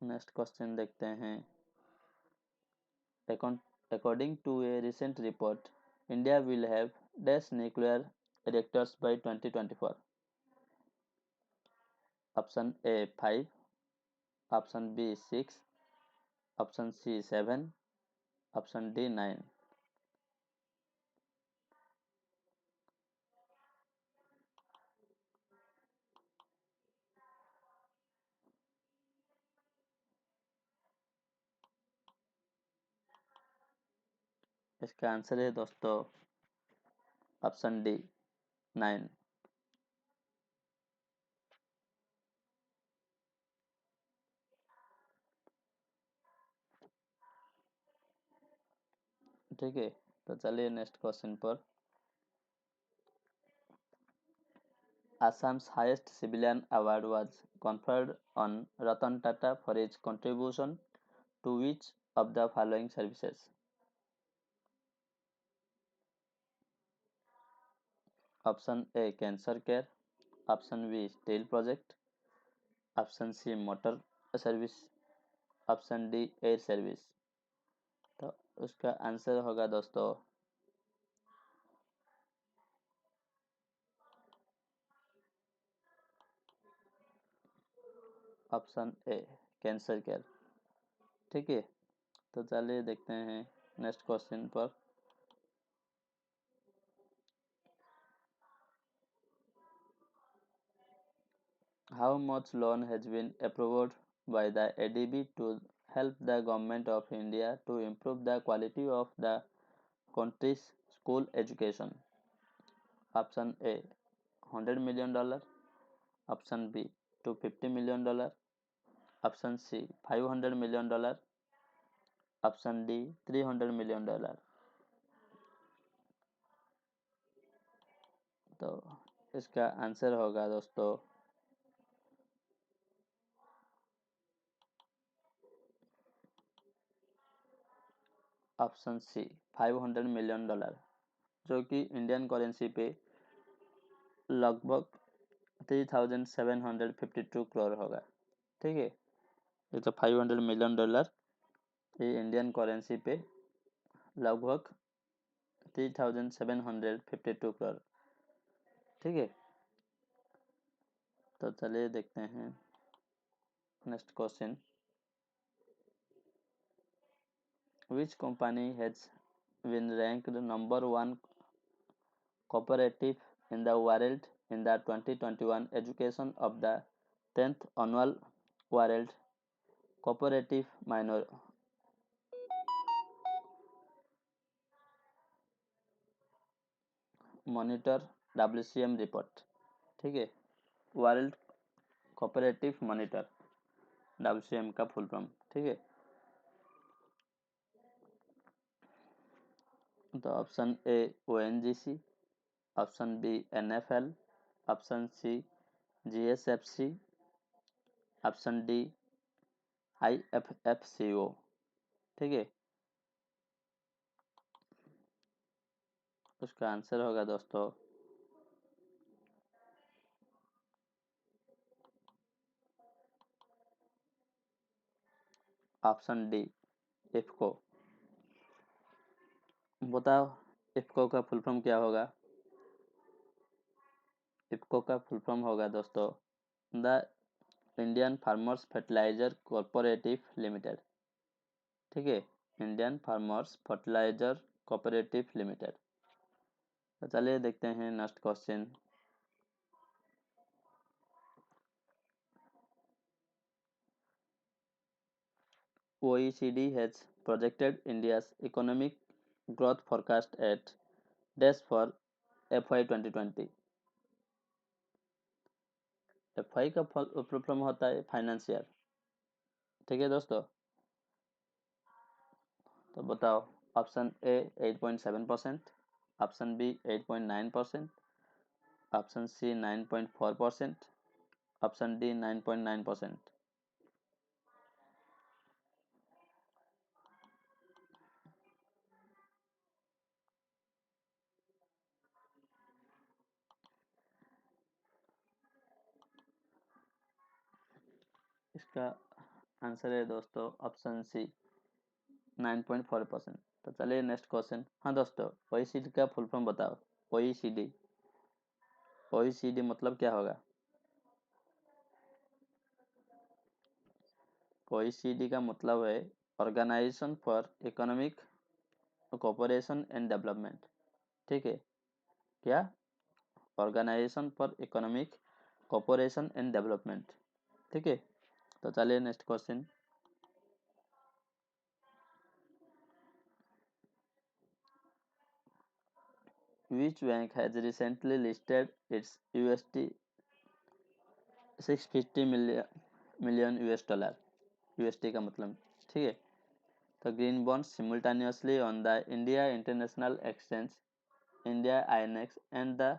next question देखते हैं। According to a recent report, India will have dash nuclear reactors by 2024. Option A 5, option B 6, option C 7, option D 9. इसका आंसर है दोस्तों ऑप्शन डी 9। ठीक है, तो चलिए नेक्स्ट क्वेश्चन पर। Assam's highest civilian award was conferred on Ratan Tata for his contribution to which of the following services? Option A cancer care, option B steel project, option C motor service, option D air service. तो उसका answer होगा दोस्तों option ए cancer care. ठीक है, तो चलिए देखते हैं नेक्स्ट क्वेश्चन पर। How much loan has been approved by the ADB to help the government of India to improve the quality of the country's school education? Option A $100 million, option B $250 million, option C $500 million, option D $300 million। तो इसका answer होगा दोस्तों option सी $500 million, जो कि Indian currency पे लगभग 3752 करोड़ होगा। ठीक है, ये तो $500 million ये इंडियन करेंसी पे लगभग 3752 करोड़। ठीक है, तो चलिए देखते हैं next question. Which company has been ranked number 1 cooperative in the world in the 2021 education of the 10th annual World Cooperative Monitor WCM report? ठीक है, वर्ल्ड कोऑपरेटिव मॉनिटर WCM का फुल फॉर्म। ठीक है, तो option A ONGC, option B NFL, option C GSFC, option D IFFCO। ठीक है, उसका answer होगा दोस्तों ऑप्शन डी इफको। बताओ इफको का फुल फॉर्म क्या होगा? इफको का फुल फॉर्म होगा दोस्तों the Indian farmers fertiliser cooperative limited. ठीक है, Indian farmers fertiliser cooperative limited. तो चलिए देखते हैं next question. OECD has projected India's economic growth forecast at dash for FY 2020। FY का फुल फॉर्म होता है फाइनेंशियल। ठीक है दोस्तों, तो बताओ option A 8.7%, option B 8.9%, option C 9.4%, option D 9.9%। इसका आंसर है दोस्तों ऑप्शन सी 9.4%। तो चलिए नेक्स्ट क्वेश्चन। हाँ दोस्तों, ओईसीडी का फुल फॉर्म बताओ। ओईसीडी, ओईसीडी मतलब क्या होगा? ओईसीडी का मतलब है organisation for economic cooperation and development. ठीक है, क्या? Organisation for economic cooperation and development. ठीक है, तो चलिए next question. Which bank has recently listed its USD 650 million US dollar? USD का मतलब, ठीक है। तो green bond simultaneously on the India International Exchange, India INX and the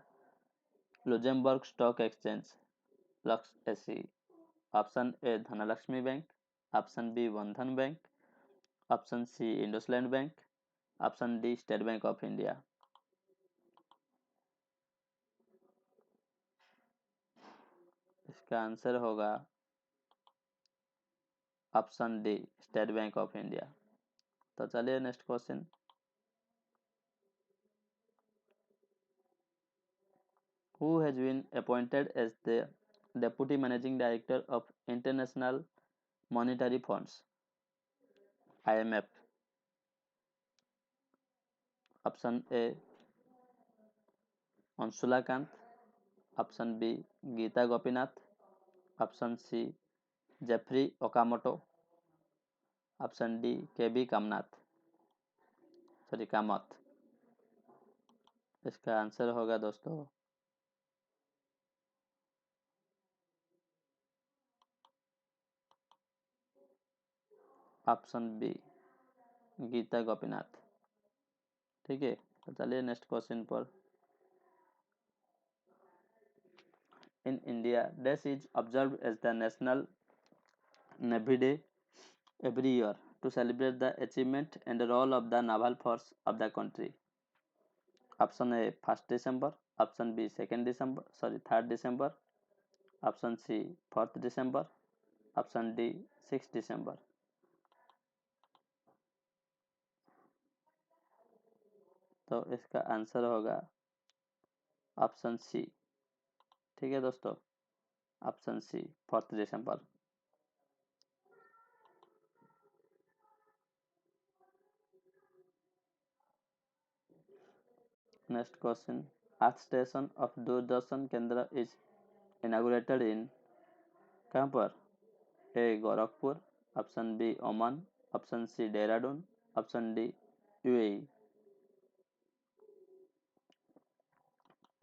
Luxembourg Stock Exchange, Lux SE. Option A Dhanlaxmi bank, option B Bandhan bank, option C IndusInd bank, option D state bank of India. इसका answer होगा option D state bank of India. तो चलिए next question. Who has been appointed as the Deputy Managing Director of International Monetary Funds, IMF? Option A Anshula Kant, option B Gita Gopinath, option C Jeffrey Okamoto, option D K B Kamath. इसका answer होगा दोस्तों option B Gita Gopinath. ठीक है, तो चलिए next question पर। In India this is observe as the National Navy Day every year to celebrate the achievement and role of the naval force of the country. Option A 1st December, option B 2nd December, 3rd December, option C 4th December, option D 6th December. तो इसका answer होगा option C. ठीक है दोस्तों, option C 4th दिसंबर। Next question. Earth station of Doordarshan Kendra is inaugurated in, कहाँ पर? A Gorakhpur, option B Oman, option C Dehradun, option D UAE.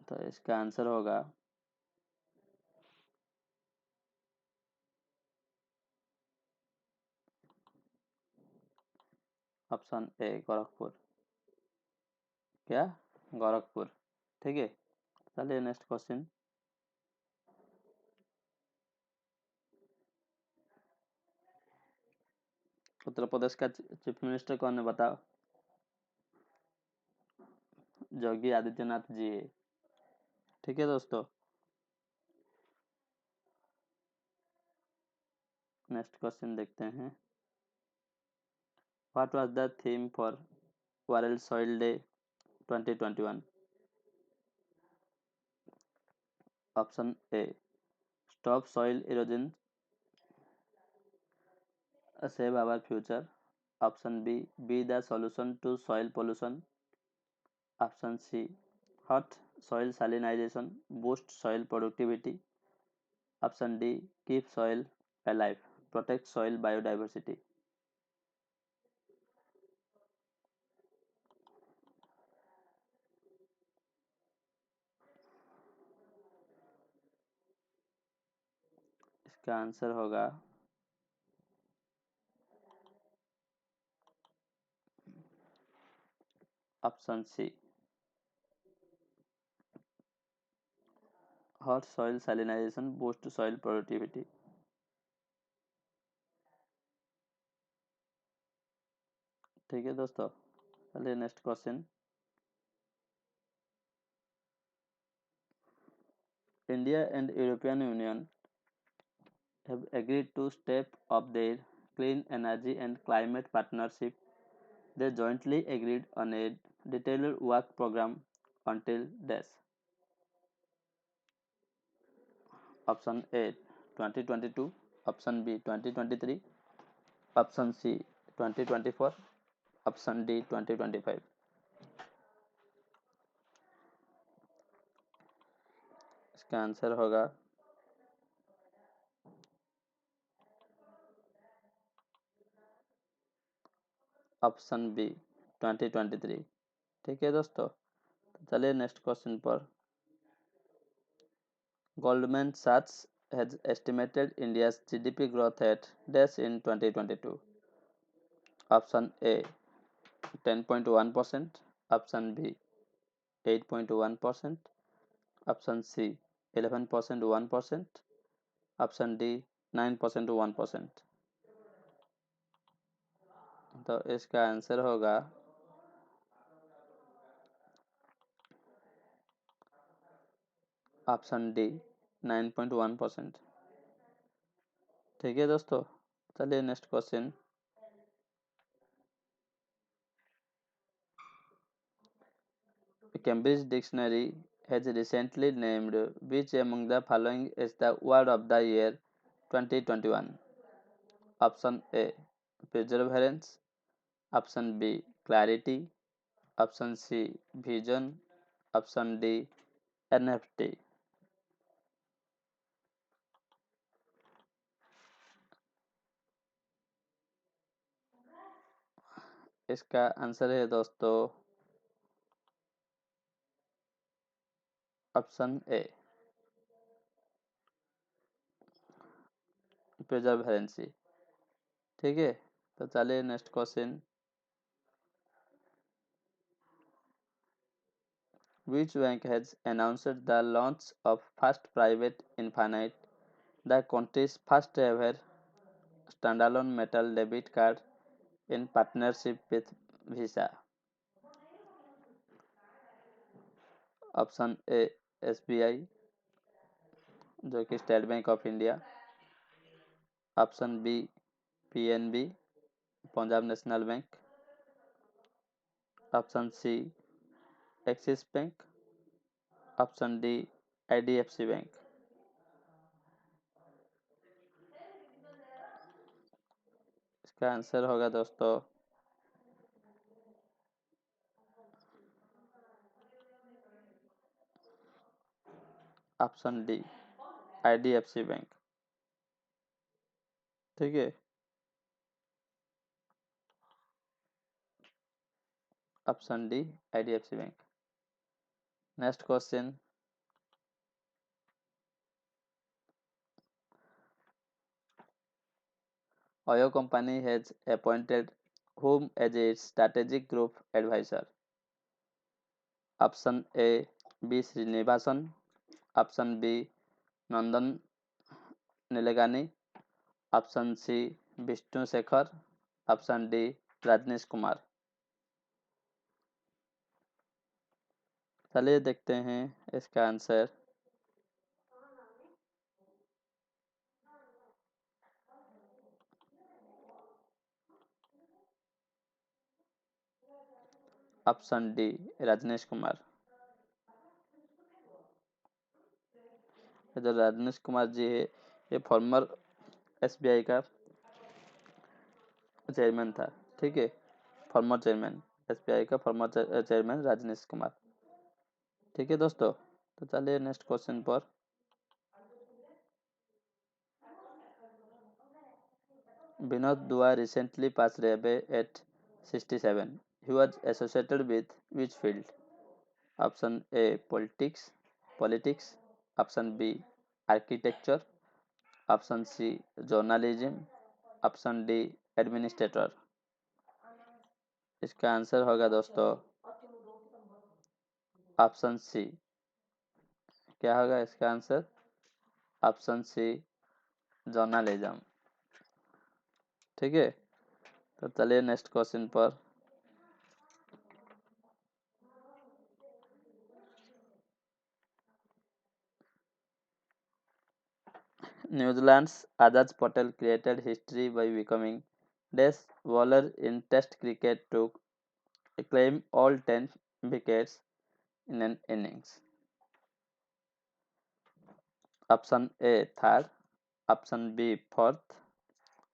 तो इसका आंसर होगा ऑप्शन ए गोरखपुर। क्या? गोरखपुर। ठीक है, चलिए नेक्स्ट क्वेश्चन। उत्तर प्रदेश का चीफ मिनिस्टर कौन है बताओ? योगी आदित्यनाथ जी है। ठीक है दोस्तों, नेक्स्ट क्वेश्चन देखते हैं। What was the theme for world soil day 2021? Option A stop soil erosion, save our future, option B the solution to soil pollution, option C halt soil salinisation boost soil productivity, option D keep soil alive protect soil biodiversity. इसका answer होगा option C halt soil salinisation boost soil productivity. ठीक है दोस्तों, चलिए next question. India and European Union have agreed to step up their clean energy and climate partnership. They jointly agreed on a detailed work program until dash. Option A 2022, option B 2023, option C 2024, option D 2025. इसका answer होगा option B 2023। ठीक है दोस्तों, तो चलिए next question पर। Goldman Sachs has estimated India's GDP growth at dash in 2022. Option A 10.1%, option B 8.1%, option C 11.1%, option D 9.1%। तो इसका आंसर होगा ऑप्शन डी 9.1%। ठीक है दोस्तों, चलिए next question. Cambridge Dictionary has recently named which among the following is the word of the year 2021? Option A perseverance, option B clarity, option C vision, option D NFT। इसका answer है दोस्तों option ए perseverance। ठीक है, तो चलिए next question. Which bank has announced the launch of First Private Infinite, the country's first ever standalone metal debit card in partnership with Visa? Option A SBI, जो कि State bank of India, option B PNB, Punjab National Bank, option C Axis Bank, option D IDFC bank. इसका answer होगा दोस्तों option D IDFC bank. ठीक है, option D IDFC bank. Next question. Oyo company has appointed whom as its strategic group advisor? Option A B Srinivasan, option B Nandan Nilekani, option C Vishnu Shekhar, option D Rajneesh Kumar. चलिए देखते हैं इसका answer. Option D Rajneesh Kumar. जो राजनेश कुमार जी है, ये farmer SBI का chairman था। ठीक है, फॉर्मर चेयरमैन SBI का फॉर्मर चेयरमैन राजनेश कुमार। ठीक है दोस्तों, तो चलिए नेक्स्ट क्वेश्चन पर। Vinod Dua recently passed away at 67. He was associated with which field? Option A politics, option B architecture, option C journalism, option D administrator। इसका answer होगा दोस्तों ऑप्शन सी। क्या होगा इसका आंसर? ऑप्शन सी जर्नलिज्म। ठीक है, तो चलिए नेक्स्ट क्वेश्चन पर। New Zealand's Ajaz Patel created history by becoming Dash bowler in Test cricket to claim all 10 wickets in an innings. Option A third, option B fourth,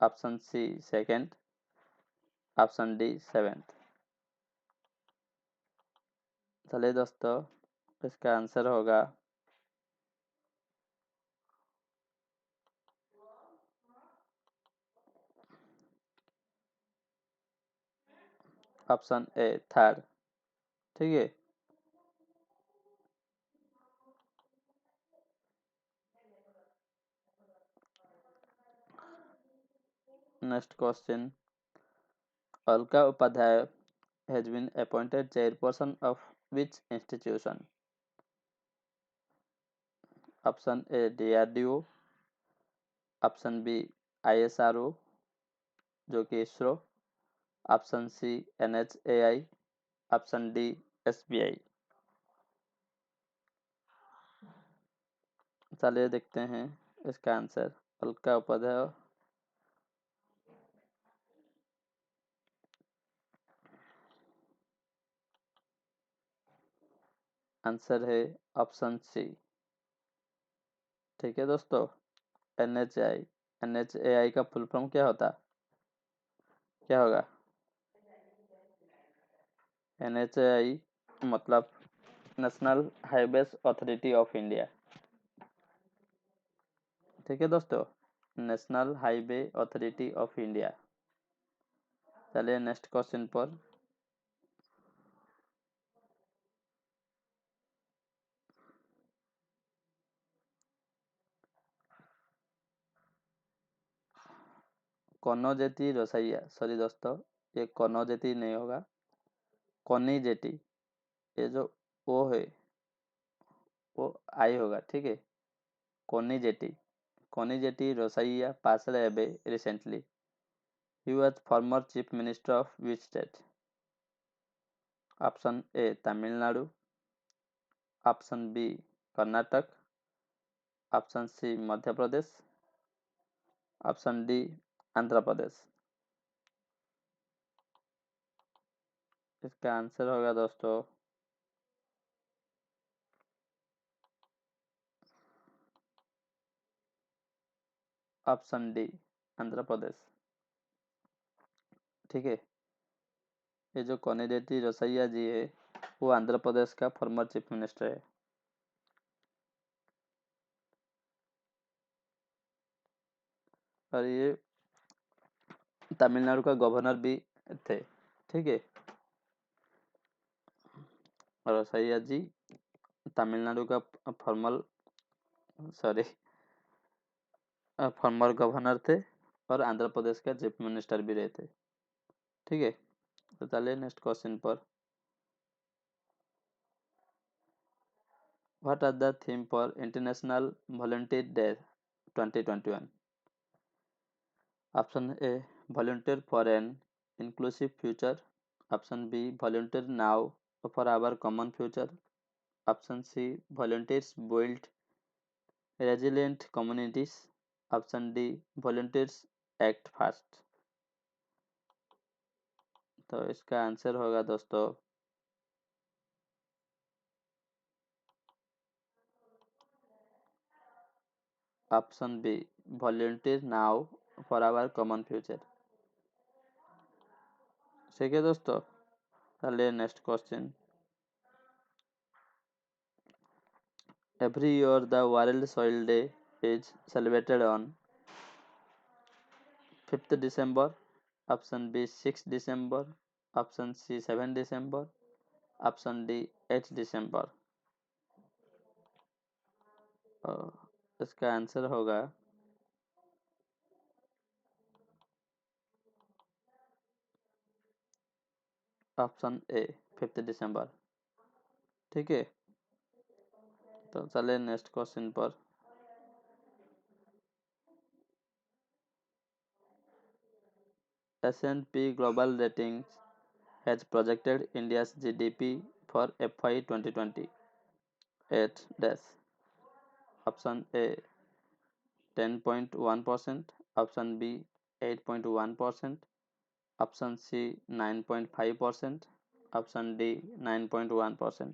option C second, option D seventh. चलिए दोस्तों, इसका answer होगा option ए third. ठीक है, next question. Alka Upadhyay has been appointed chairperson of which institution? Option A DRDO, option B ISRO जो कि ISRO, option C NHAI, option D SBI। चलिए देखते हैं इसका आंसर। अलका उपाध्याय आंसर है ऑप्शन सी। ठीक है दोस्तों, NHAI का फुल फॉर्म क्या होता, क्या होगा? NHAI मतलब national highways authority of India. ठीक है दोस्तों, national highway authority of India. चलिए नेक्स्ट क्वेश्चन पर। कनोजेती रसैया, सॉरी दोस्तों, ये कनोजेती नहीं होगा, कनिजेटी। ये जो ओ है वो आई होगा। ठीक है, कनिजेटी। कनिजेटी रसैया passed away recently. He was former chief minister of which state? Option A Tamil Nadu, option B Karnataka, option C Madhya Pradesh, option D Andhra Pradesh. इसका आंसर होगा दोस्तों ऑप्शन डी आंध्र प्रदेश। ठीक है, ये जो कोनिजेती रोसैया जी है वो आंध्र प्रदेश का फॉर्मर चीफ मिनिस्टर है। और ये तमिलनाडु का गवर्नर भी थे। ठीक है, रोसैया जी तमिलनाडु का फॉर्मर गवर्नर थे और आंध्र प्रदेश का चीफ मिनिस्टर भी रहे थे। ठीक है, तो चलिए नेक्स्ट क्वेश्चन पर। What are the theme for international volunteer day 2021? Option A volunteer for an inclusive future, option B volunteer now for our common future, option C volunteers build resilient communities, option D volunteers act fast. तो इसका answer होगा दोस्तों option B volunteer now for our common future. ठीक है दोस्तों, चलिए next question. Every year the world soil day is celebrated on 5th December, option B 6 December, option C 7 December, option D 8 December। इसका answer होगा option A 5th December। ठीक है, तो चलिए नेक्स्ट क्वेश्चन पर। S&P Global Ratings has projected India's GDP for FY 2020 at dash, option A 10.1%, option B 8.1%, option C 9.5%, option D 9.1%.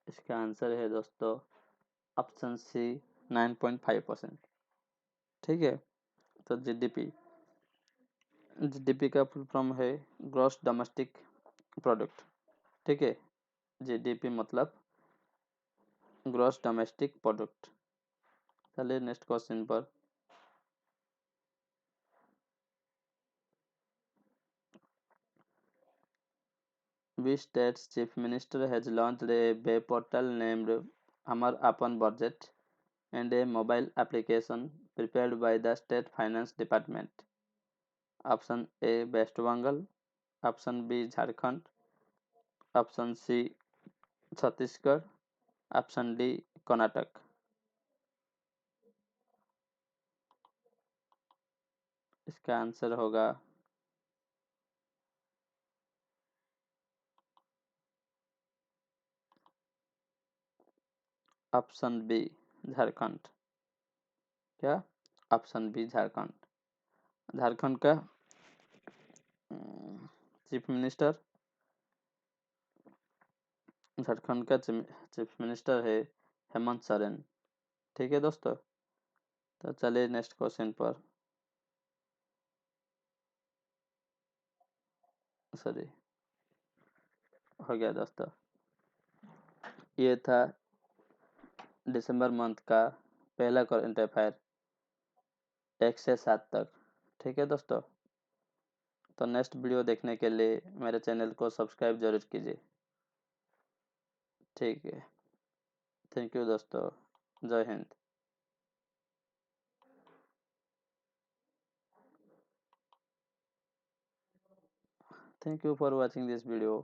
इसका answer है दोस्तों ऑप्शन सी 9.5%। ठीक है, तो जीडीपी का फुल फॉर्म है ग्रॉस डोमेस्टिक प्रोडक्ट। ठीक है, जीडीपी मतलब ग्रॉस डोमेस्टिक प्रोडक्ट। चलिए नेक्स्ट क्वेश्चन पर। Which state's chief minister has launched a web portal named Amar Apan Budget and a mobile application prepared by the state finance department? Option A West Bengal, option B Jharkhand, option C Chhattisgarh, option D Karnataka. इसका answer होगा option B Jharkhand. क्या? Option B Jharkhand. Jharkhand का chief minister Jharkhand का chief minister है हेमंत सोरेन। ठीक है दोस्तों, तो चलिए नेक्स्ट क्वेश्चन पर। सॉरी, हो गया दोस्तों। ये था दिसंबर मंथ का पहला करंट अफेयर 1 से 7 तक। ठीक है दोस्तों, तो नेक्स्ट वीडियो देखने के लिए मेरे चैनल को सब्सक्राइब जरूर कीजिए। ठीक है, थैंक यू दोस्तों, जय Hind. Thank you for watching this video.